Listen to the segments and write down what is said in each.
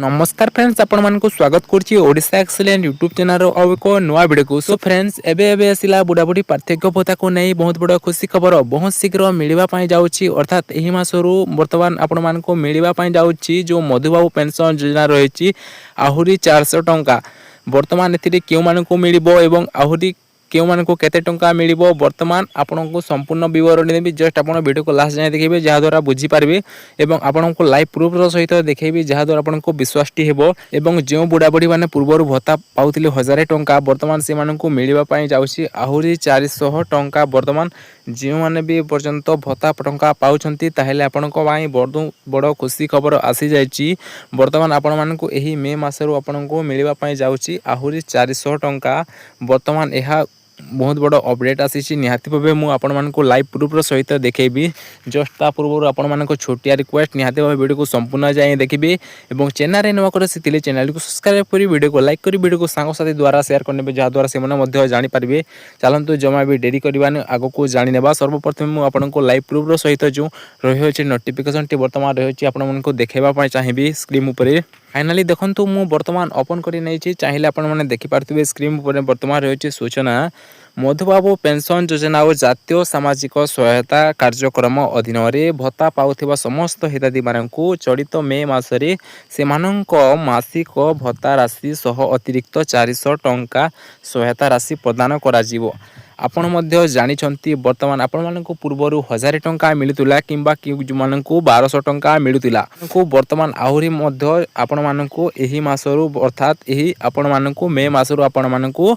नमस्कार फ्रेंड्स आपण मानक स्वागत करछि ओडिशा एक्सीलेंट यूट्यूब चैनल और एक नया वीडियो को। सो फ्रेंड्स एबे आसिला बुढ़ाबुढ़ी पार्थक्य भत्ता को नहीं बहुत बड़ खुशी खबर बहुत शीघ्र मिलवा पाई जाउछि। अर्थात एही मासरू वर्तमान आपण मानक मिलवा पाई जाउछि जो मधुबाबू पेंशन योजना रहिछि आहुरी 400 टंका। वर्तमान एथिरे केउ मानक मिलिबो एवं आहुरी केउ मानक केते टंका मिलिबो वर्तमान आपनको संपूर्ण विवरणी देबी। जस्ट आपण वीडियो को लास्ट जाय देखिबे जहा द्वारा बुझी पारबे एवं आपनको लाइव प्रूफ रो सहित देखैबी जहा द्वारा आपनको विश्वास टी हेबो। एवं जो बुढ़ा बुढ़ी माने पूर्वरु भत्ता पाउथिले 1000 टंका वर्तमान से माननको मिलिबा पाई जाउछि आहुरी 400 टंका। वर्तमान जो माने भी पर्यंत भत्ता टंका पाउछंती ताहेले आपनको बाई बड़ खुशी खबर आसी जायछि। वर्तमान आपण माननको एही मे मासरू आपनको मिलिबा पाई जाउछि आहुरी 400 टंका। वर्तमान एहा बहुत बड़ अपडेट आसी निहाती भावे मु आपण मानक लाइव प्रूफ सहित देखैबी। जस्ट ता पूर्व आपण मानक छोटिया रिक्वेस्ट निहाती भावे वीडियो को संपूर्ण जाए देखिबे एवं चैनल रे नवा कर सिथिले चैनल को सब्सक्राइब करी वीडियो को लाइक करी वीडियो को सांग साथी द्वारा शेयर करने जहा द्वारा से मने मध्य जानि पारबे। चलंतु जमा भी देरी करबाने आगो को जानि नेबा। सर्वप्रथम मु आपण को लाइव प्रूफ सहित जो रहि अछि नोटिफिकेशन टी वर्तमान रहि अछि आपण मानक देखेबा पय चाहिबी स्क्रीन ऊपर। फाइनली देखंतु मु वर्तमान ओपन करी नै छी चाहिए आपण माने देखि पारथिबे स्क्रीन ऊपर वर्तमान रहि अछि सूचना मधुबाबू पेंशन योजना और जातीय सामाजिक सहायता कार्यक्रम अधीन भत्ता पाउथिबा समस्त हिताधी मानकु चलित मे मासरे सेमानंक मासिक भत्ता राशि सह अतिरिक्त 400 टंका सहायता राशि प्रदान कराजिवो। आपण मध्य जानिछंती वर्तमान आपण मानकु पूर्वरु 1000 टंका मिलुतुला किंबा कि मानकु 1200 टंका मिलुतुला को वर्तमान आहुरी मध्य आपण मानकु एही मासरु अर्थात एही आपण मानकु मे मासरु आपण मानकु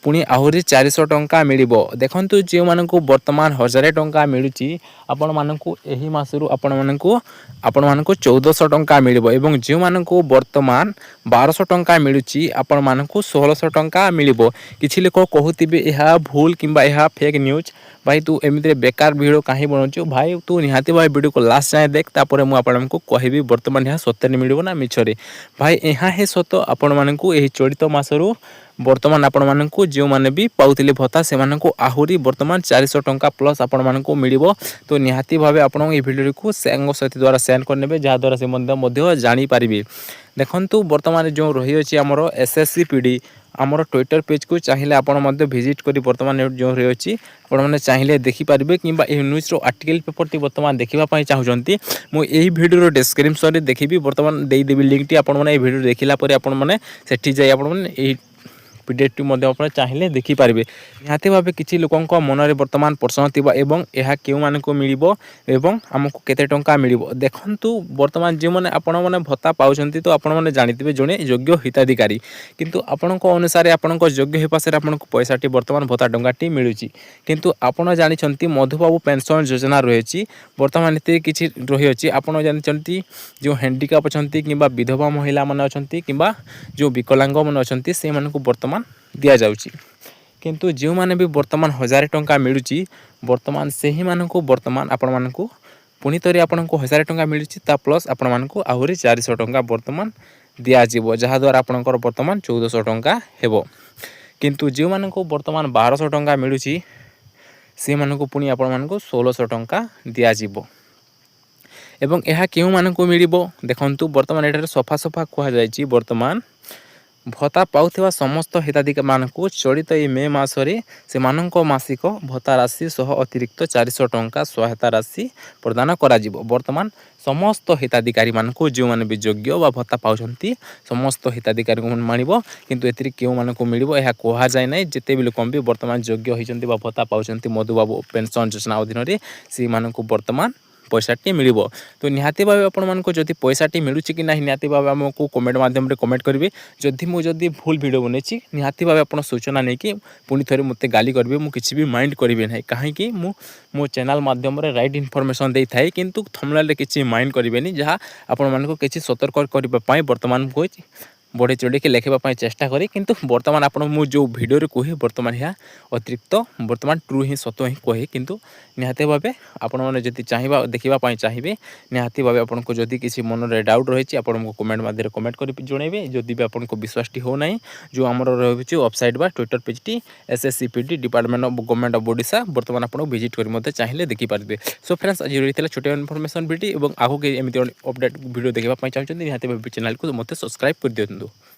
पुणी आहुरी 400 टंका मिलिबो। देखंतु जे मानकु वर्तमान 1000 टंका मिलुची आपण मानकु एही मासरु आपण मानकु 1400 टंका मिलिबो एवं जे मानकु वर्तमान 1200 टंका मिलुची आपण मानकु 1600 टंका मिलिबो। किछि लोक कहूतिबे एहा भूल किंबा एहा फेक न्यूज भाई तू एमिते बेकार वीडियो काहे बनौछु भाई तू निहाती भाई वीडियो को लास्ट जाए देख तापर मु आपनकु कहबी वर्तमान एहा सत्य मिलिबो ना मिछरे भाई एहा हे सत्य आपण मानकु एही चलित मासरु वर्तमान आपण मानकु जो माने भी पाउथिले भत्ता से मानकु आहुरी वर्तमान 400 टंका प्लस आपण मानकु मिलिबो। तो निहाती भावे आपण ए वीडियो को संग साथी द्वारा शेयर करनेबे जहा द्वारा से मध्य जानि पारिबे। देखंतु वर्तमान जो रही अछि हमरो एसएससी पीडी हमरो ट्विटर पेज को चाहिए आपण मध्य विजिट करी वर्तमान जो रही अछि आपण माने चाहिए देखि पारिबे किंबा ए न्यूज रो आर्टिकल पेपर टी वर्तमान देखिबा पई चाहुचंती मु एही वीडियो रो डिस्क्रिप्शन रे देखिबी वर्तमान देई देबी लिंक टी आपण माने ए वीडियो देखिला परे आपण माने सेठी जाय आपण माने एही पीडीएफ टी मध्य आपण चाहिए देखि पारिबे। निहाती भाबे किछि लोकंक मन रे वर्तमान प्रश्न थिबा एवं एहा केउ मानको मिलिबो एवं हमकु केते टंका मिलिबो। देखंतु वर्तमान जे माने आपण माने भत्ता पाउछंती तो आपण माने जानिथिबे जने योग्य हिताधिकारी किंतु आपणक अनुसार आपणक योग्य हेपासरे आपणक पैसा टी वर्तमान भत्ता टंका टी मिलुची किंतु आपण जानिछंती मधुबाबू पेंशन योजना रहिछि वर्तमान एते किछि रहि अछि आपण जानिछंती जो हैंडिकैप अछंती किंबा विधवा महिला माने अछंती किंबा जो विकलांग माने अछंती से मानकु वर्तमान दिया जाउची किंतु जो माने भी वर्तमान 1000 टंका मिलुची वर्तमान सेही मानकु वर्तमान आपण मानकु पुनी तरी आपनको 1000 टंका मिलुची ता प्लस आपण मानकु आहुरी 400 टंका वर्तमान दिया जिवो जहा द्वारा आपनकर वर्तमान 1400 टंका हेबो। किंतु जो मानकु वर्तमान 1200 टंका मिलुची से मानकु पुनी आपण मानकु 1600 टंका दिया जिवो एवं एहा केउ मानकु मिलिबो। देखंतु वर्तमान एटारे सफा सफा कुहा जायछि वर्तमान भत्ता पाउथिबा समस्त हिताधिकारी मानकु चलित ए मे मासरे से मानक मासिक भत्ता राशि सह अतिरिक्त 400 टंका सहायता राशि प्रदान करा जिवो। वर्तमान समस्त हिताधिकारी मानकु जो माने भी योग्य बा भत्ता पाउछंती समस्त हिताधिकारी को मानिबो किंतु एतिरि केउ मानकु मिलिबो एहा कोहा जाय नै जेते भी लोकम भी वर्तमान योग्य होइछंती बा भत्ता पाउछंती मधुबाबू पेंशन योजना अधीन रे से मानकु वर्तमान पैसाटी मिलिबो। तो निहाती भावे आपण मानको जदि पैसाटी मिलुची कि नाही निहाती भावे हमको कमेंट माध्यम रे कमेंट करिवे। जदि भूल वीडियो बनेछि निहाती भावे आपण सूचना नै कि पुनी थरे मते गाली करबे मु किछि भी माइंड करिवे नै काहे कि मो चैनल माध्यम रे राइट इन्फॉर्मेशन देई थाए किंतु थंबनेल रे किछि माइंड करिवे नि जहा आपण मानको किछि सतर्क करबा पई वर्तमान कोइ बढ़ी चढ़ी के लिखा चेष्टा करी किंतु बर्तमान आपन मु जो वीडियो कहे बर्तमान यह अतिरिक्त बर्तमान ट्रू ही सत ही कहे किंतु निहाती भावे आपण मैंने जदि चाहिए देखापी चाहिए निहाती भावे आपको जदि किसी मन में डाउट रही आपको कमेंट माध्यम कमेंट कर जनइबे जदि भी आपको विश्वास हो ना जो आम रही वेबसाइट बा Twitter page T SSCPT department of government of Odisha बर्तमान आपको विजिट कर चाहिए देखिपारे। सो फ्रेंड्स आज रही छोटे इनफॉरमेशन वीडियो और आगे एमती अपडेट वीडियो देखा चाहिए निहाती भावे चैनल को मत सब्सक्राइब कर दिंतु।